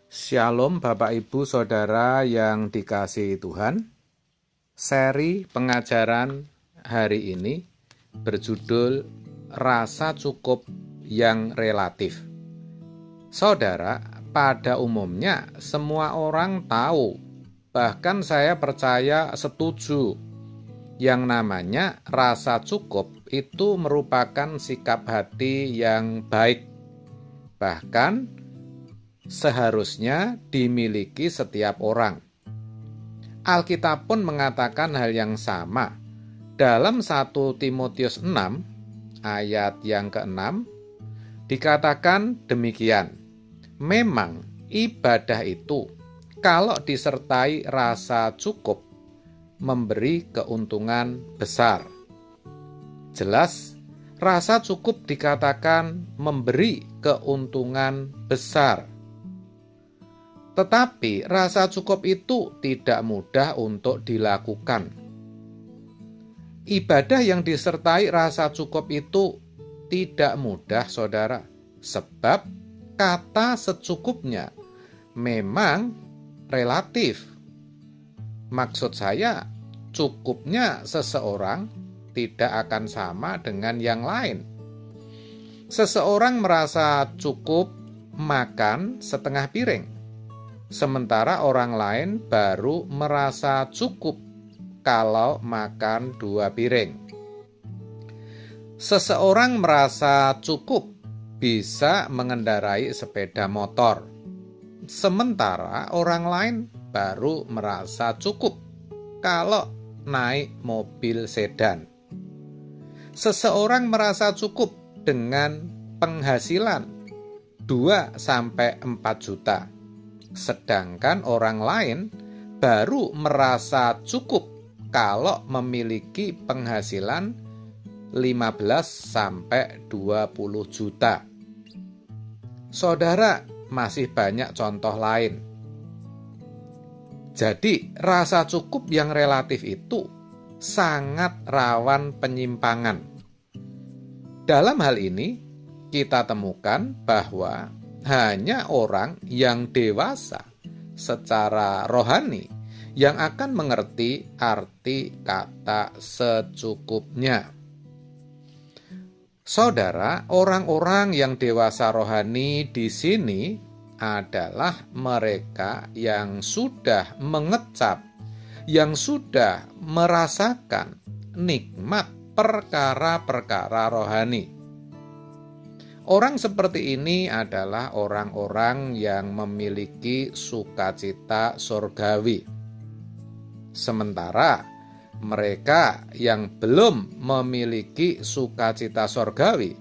Shalom Bapak Ibu Saudara yang dikasihi Tuhan. Seri pengajaran hari ini berjudul Rasa Cukup yang Relatif. Saudara, pada umumnya semua orang tahu, bahkan saya percaya setuju, yang namanya rasa cukup itu merupakan sikap hati yang baik. Bahkan seharusnya dimiliki setiap orang. Alkitab pun mengatakan hal yang sama. Dalam 1 Timotius 6 ayat yang ke-6 dikatakan demikian. Memang ibadah itu kalau disertai rasa cukup memberi keuntungan besar. Jelas, rasa cukup dikatakan memberi keuntungan besar. Tetapi rasa cukup itu tidak mudah untuk dilakukan. Ibadah yang disertai rasa cukup itu tidak mudah, saudara, sebab kata secukupnya memang relatif. Maksud saya, cukupnya seseorang tidak akan sama dengan yang lain. Seseorang merasa cukup makan setengah piring, sementara orang lain baru merasa cukup kalau makan 2 piring. Seseorang merasa cukup bisa mengendarai sepeda motor, sementara orang lain baru merasa cukup kalau naik mobil sedan. Seseorang merasa cukup dengan penghasilan 2-4 juta. Sedangkan orang lain baru merasa cukup kalau memiliki penghasilan 15-20 juta. Saudara, masih banyak contoh lain. Jadi, rasa cukup yang relatif itu sangat rawan penyimpangan. Dalam hal ini, kita temukan bahwa hanya orang yang dewasa secara rohani yang akan mengerti arti kata secukupnya. Saudara, orang-orang yang dewasa rohani di sini adalah mereka yang sudah mengecap, yang sudah merasakan nikmat perkara-perkara rohani. Orang seperti ini adalah orang-orang yang memiliki sukacita surgawi. Sementara mereka yang belum memiliki sukacita surgawi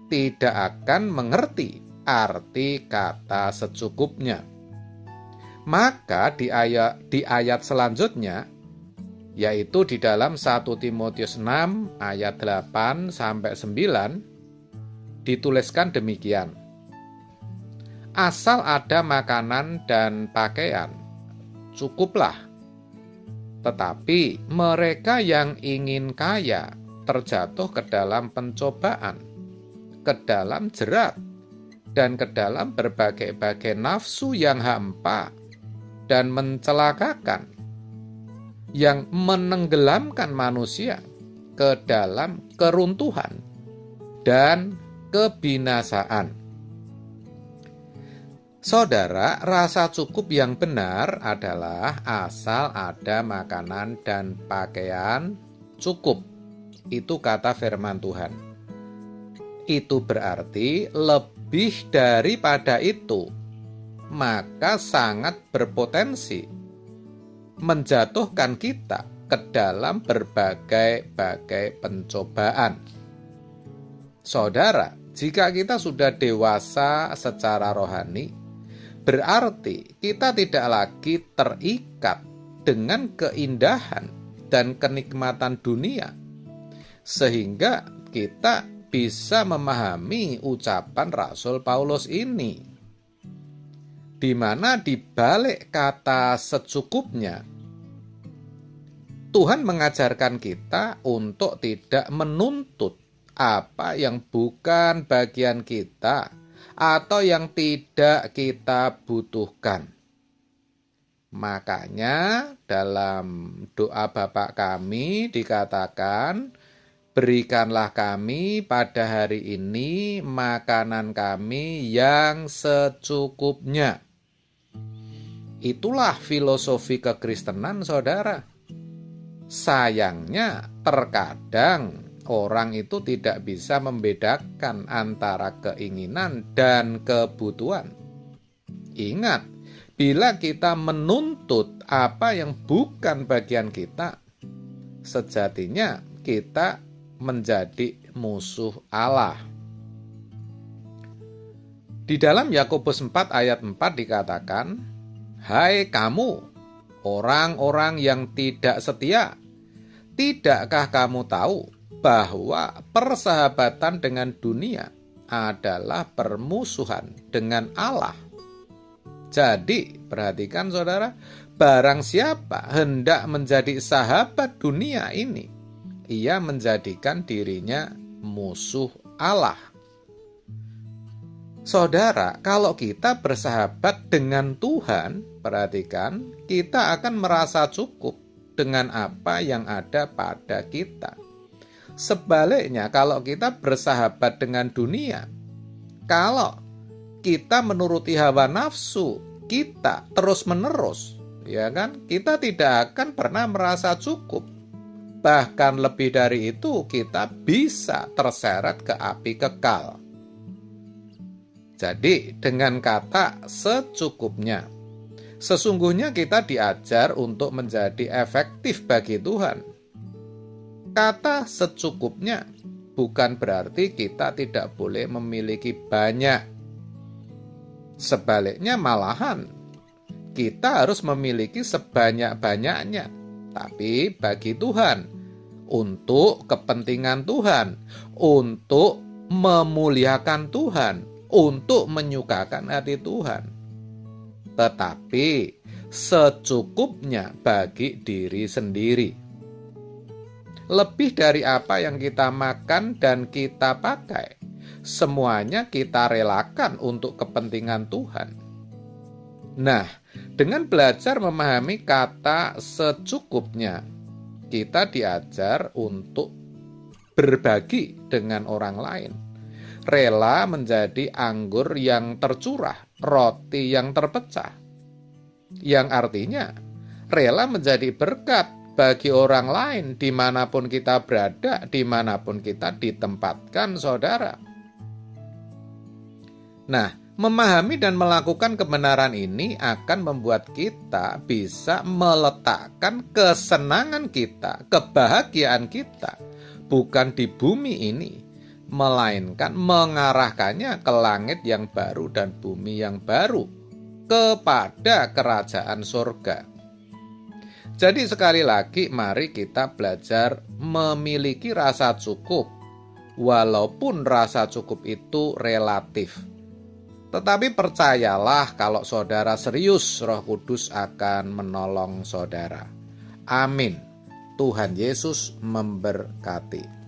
tidak akan mengerti arti kata secukupnya. Maka di ayat selanjutnya, yaitu di dalam 1 Timotius 6 ayat 8-9, dituliskan demikian. Asal ada makanan dan pakaian, cukuplah. Tetapi mereka yang ingin kaya terjatuh ke dalam pencobaan, ke dalam jerat, dan ke dalam berbagai-bagai nafsu yang hampa dan mencelakakan, yang menenggelamkan manusia ke dalam keruntuhan dan kebinasaan. Saudara, rasa cukup yang benar adalah asal ada makanan dan pakaian cukup. Itu kata firman Tuhan. Itu berarti lebih daripada itu, maka sangat berpotensi menjatuhkan kita ke dalam berbagai-bagai pencobaan. Saudara, jika kita sudah dewasa secara rohani, berarti kita tidak lagi terikat dengan keindahan dan kenikmatan dunia, sehingga kita bisa memahami ucapan Rasul Paulus ini, di mana di balik kata secukupnya, Tuhan mengajarkan kita untuk tidak menuntut apa yang bukan bagian kita, atau yang tidak kita butuhkan. Makanya dalam doa Bapa kami dikatakan, berikanlah kami pada hari ini makanan kami yang secukupnya. Itulah filosofi kekristenan, saudara. Sayangnya terkadang orang itu tidak bisa membedakan antara keinginan dan kebutuhan. Ingat, bila kita menuntut apa yang bukan bagian kita, sejatinya kita menjadi musuh Allah. Di dalam Yakobus 4 ayat 4 dikatakan, "Hai kamu, orang-orang yang tidak setia, tidakkah kamu tahu bahwa persahabatan dengan dunia adalah permusuhan dengan Allah?" Jadi, perhatikan saudara, barang siapa hendak menjadi sahabat dunia ini, ia menjadikan dirinya musuh Allah. Saudara, kalau kita bersahabat dengan Tuhan, perhatikan, kita akan merasa cukup dengan apa yang ada pada kita. Sebaliknya, kalau kita bersahabat dengan dunia, kalau kita menuruti hawa nafsu kita terus-menerus, ya kan? Kita tidak akan pernah merasa cukup. Bahkan lebih dari itu, kita bisa terseret ke api kekal. Jadi, dengan kata secukupnya, sesungguhnya kita diajar untuk menjadi efektif bagi Tuhan. Kata secukupnya bukan berarti kita tidak boleh memiliki banyak. Sebaliknya malahan, kita harus memiliki sebanyak-banyaknya, tapi bagi Tuhan, untuk kepentingan Tuhan, untuk memuliakan Tuhan, untuk menyukakan hati Tuhan. Tetapi secukupnya bagi diri sendiri. Lebih dari apa yang kita makan dan kita pakai, semuanya kita relakan untuk kepentingan Tuhan. Nah, dengan belajar memahami kata secukupnya, kita diajar untuk berbagi dengan orang lain. Rela menjadi anggur yang tercurah, roti yang terpecah. Yang artinya, rela menjadi berkat bagi orang lain dimanapun kita berada, dimanapun kita ditempatkan, saudara. Nah, memahami dan melakukan kebenaran ini akan membuat kita bisa meletakkan kesenangan kita, kebahagiaan kita, bukan di bumi ini, melainkan mengarahkannya ke langit yang baru dan bumi yang baru, kepada kerajaan surga. Jadi sekali lagi, mari kita belajar memiliki rasa cukup, walaupun rasa cukup itu relatif. Tetapi percayalah, kalau saudara serius, Roh Kudus akan menolong saudara. Amin. Tuhan Yesus memberkati.